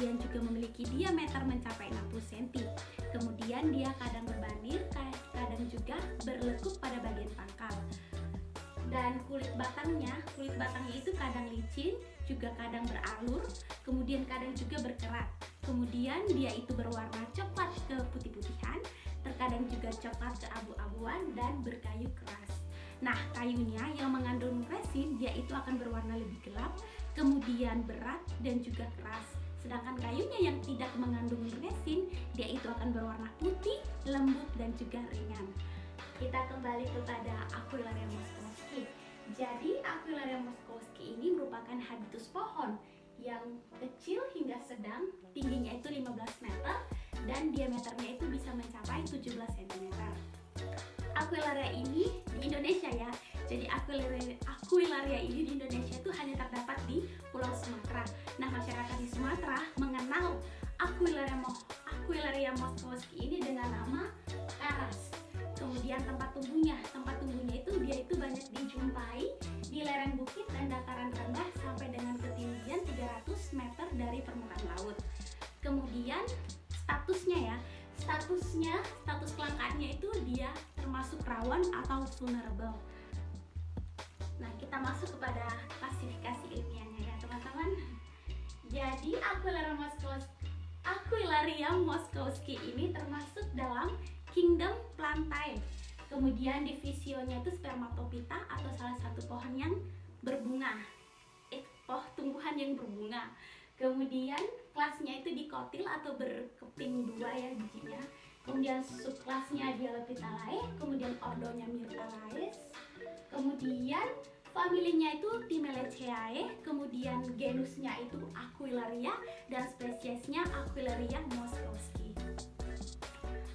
kemudian juga memiliki diameter mencapai 60 cm. Kemudian dia kadang berbandir, kadang juga berlekuk pada bagian pangkal. Dan kulit batangnya itu kadang licin, juga kadang beralur, kemudian kadang juga berkerat. Kemudian dia itu berwarna coklat ke putih-putihan, terkadang juga coklat ke abu-abuan dan berkayu keras. Nah, kayunya yang mengandung resin dia itu akan berwarna lebih gelap, kemudian berat dan juga keras. Sedangkan kayunya yang tidak mengandung resin dia itu akan berwarna putih, lembut dan juga ringan. Kita kembali kepada Aquilaria moskowski. Jadi Aquilaria moskowski ini merupakan habitus pohon yang kecil hingga sedang, tingginya itu 15 meter dan diameternya itu bisa mencapai 17 cm. Aquilaria ini di Indonesia ya. Jadi Aquilaria ini di Indonesia itu hanya terdapat di Pulau Sumatera. Nah, masyarakat di Sumatera mengenal Aquilaria moskowski ini dengan nama karas. Kemudian tempat tumbuhnya itu dia itu banyak dijumpai di lereng bukit dan dataran rendah sampai dengan ketinggian 300 meter dari permukaan laut. Kemudian status kelangkaannya itu dia termasuk rawan atau vulnerable. Nah, kita masuk kepada klasifikasi ilmiahnya ya teman-teman. Jadi Aquilaria moskowski ini termasuk dalam kingdom Plantae. Kemudian divisionya itu spermatophyta atau salah satu pohon yang berbunga. Tumbuhan yang berbunga. Kemudian kelasnya itu dikotil atau berkeping dua ya bijinya. Kemudian subkelasnya Dilepitalae, kemudian ordonya Myrtalae. Kemudian familinya itu Timelaceae, kemudian genusnya itu Aquilaria dan spesiesnya Aquilaria moskowski.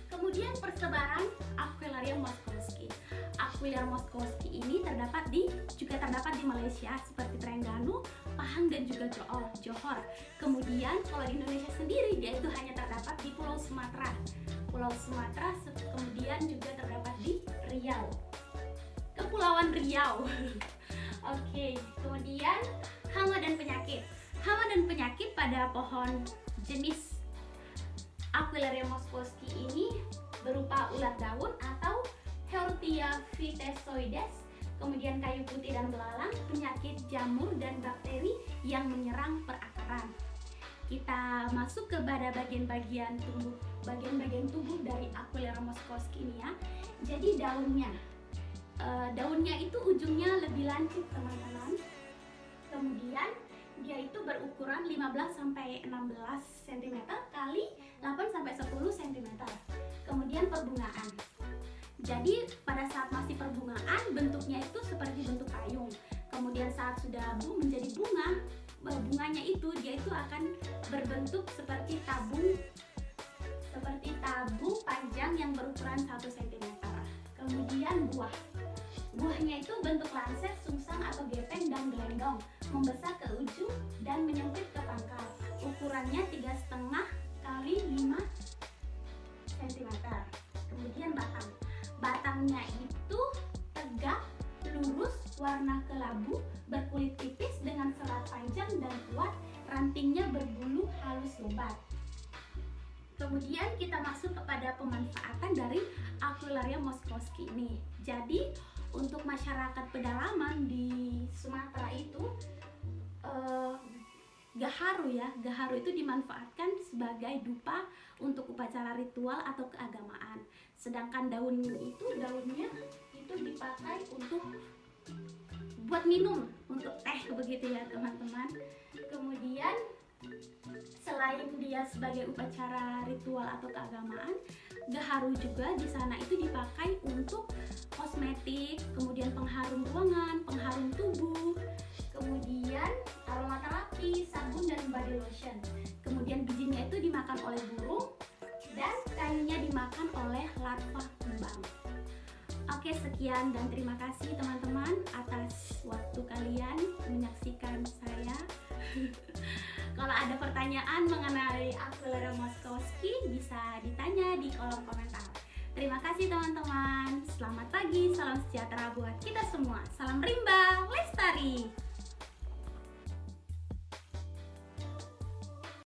Kemudian persebaran Aquilaria moskowski. Aquilaria moskowski ini juga terdapat di Malaysia seperti Terengganu, Pahang dan juga Johor. Kemudian kalau di Indonesia sendiri dia itu hanya terdapat di Pulau Sumatera. Kemudian juga terdapat di Riau. Kepulauan Riau. Oke, kemudian hama dan penyakit. Hama dan penyakit pada pohon jenis Aquilaria moskowski ini berupa ulat daun atau Heurtia vitesoides, kemudian kayu putih dan belalang, penyakit jamur dan bakteri yang menyerang perakaran. Kita masuk kepada bagian-bagian tubuh dari Aquilaria moskowski ini ya. Jadi daunnya itu ujungnya lebih lancip teman-teman. Kemudian dia itu berukuran 15 sampai 16 cm kali 8 sampai 10 cm. Kemudian perbungaan. Jadi pada saat masih perbungaan bentuknya itu seperti bentuk payung. Kemudian saat sudah menjadi bunga, bunganya itu dia itu akan berbentuk seperti tabung panjang yang berukuran 1 cm. Kemudian buahnya itu bentuk lancet, sungsang atau gepeng dan gelendong, membesar ke ujung dan menyempit ke pangkal. Ukurannya 3,5 kali 5 cm. Kemudian batangnya itu tegak, lurus, warna kelabu, berkulit tipis dengan serat panjang dan kuat, rantingnya berbulu halus lebat. Kemudian kita masuk kepada pemanfaatan dari Aquilaria moskowski ini. Jadi untuk masyarakat pedalaman di Sumatera itu gaharu itu dimanfaatkan sebagai dupa untuk upacara ritual atau keagamaan. Sedangkan daunnya itu dipakai untuk buat minum, untuk teh begitu ya teman-teman. Kemudian selain dia sebagai upacara ritual atau keagamaan, gaharu juga di sana itu dipakai untuk kosmetik, kemudian pengharum ruangan, pengharum tubuh, kemudian aromaterapi, sabun dan body lotion. Kemudian bijinya itu dimakan oleh burung dan kayunya dimakan oleh larva kumbang. Oke, sekian dan terima kasih teman-teman atas waktu kalian menyaksikan saya. Kalau ada pertanyaan mengenai Aquilaria moskowski bisa ditanya di kolom komentar. Terima kasih teman-teman. Selamat pagi, salam sejahtera buat kita semua. Salam rimba, lestari.